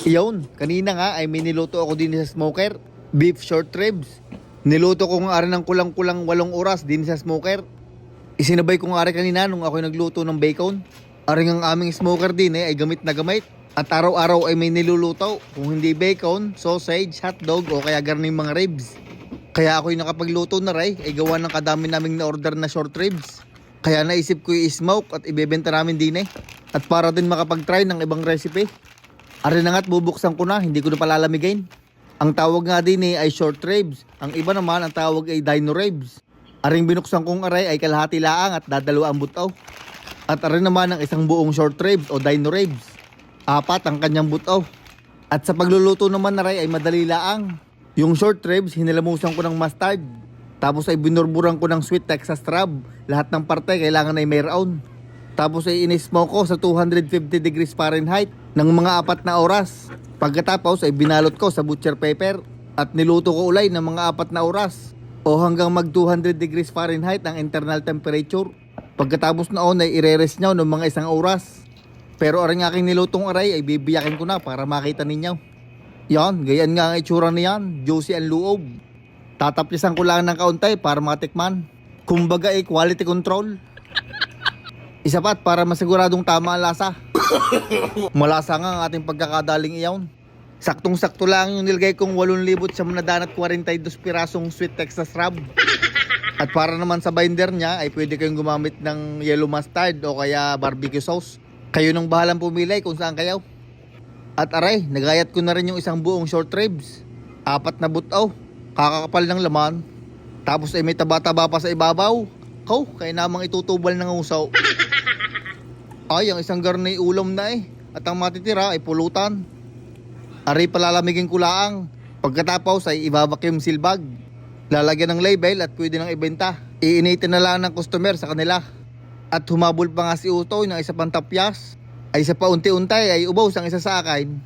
Iyon, kanina nga ay may niluto ako din sa smoker. Beef short ribs. Niluto ko nga rin ng kulang-kulang 8 oras din sa smoker. Isinabay ko nga rin kanina nung ako nagluto ng bacon. Aring ang aming smoker din ay gamit na gamit. At araw-araw ay may niluluto. Kung hindi bacon, sausage, hotdog o kaya garning mga ribs. Kaya ako'y nakapagluto na rin ay gawa ng kadami naming na-order na short ribs. Kaya naisip ko i-smoke at ibebenta namin din eh. At para din makapag-try ng ibang recipe. Ari na nga't bubuksan ko na, hindi ko na palalamigin. Ang tawag nga din ay short ribs. Ang iba naman ang tawag ay dino ribs. Aring binuksan kong aray ay kalahati laang at dadalawa ang butaw. At arin naman ang isang buong short ribs o dino ribs. 4 ang kanyang butaw. At sa pagluluto naman na ray ay madali laang. Yung short ribs hinilamusan ko ng mustard. Tapos ay binurburan ko ng sweet Texas rub. Lahat ng parte kailangan ay mayroon. Tapos ay in-smoke ko sa 250 degrees Fahrenheit ng mga 4 na oras. Pagkatapos ay binalot ko sa butcher paper at niluto ko ulay ng mga 4 na oras o hanggang mag 200 degrees Fahrenheit ang internal temperature. Pagkatapos noon ay ire-rest nyo ng mga 1 oras. Pero aring aking nilutong aray ay bibiyakin ko na para makita ninyo. Yan, ganyan nga ang itsura niyan, juicy ang loob. Tatapyasan ko lang ng kaunti para matikman. Kumbaga ay quality control. Isa pa para masiguradong tama ang lasa. Malasa nga ang ating pagkakadaling iyon. Saktong-sakto lang yung nilagay kong 8,942 pirasong sweet Texas rub. At para naman sa binder niya ay pwede kayong gumamit ng yellow mustard o kaya barbecue sauce. Kayo nang bahalang pumili kung saan kayo. At aray, nagayat ko na rin yung isang buong short ribs. 4 na butaw, kakakapal ng laman. Tapos ay may taba-taba pa sa ibabaw. Kaya namang itutubal ng usaw. Ay, ang isang garni ulam na eh. At ang matitira ay pulutan. Aray, palalamigin ko laang. Pagkatapos ay ibabacuum seal bag. Lalagyan ng label at pwede nang ibenta. Iinitin na lang ng customer sa kanila. At humabol pa nga si Utoy ng isa pang tapyas. Ay sa paunti-unti ay ubaw sang isa sa akin.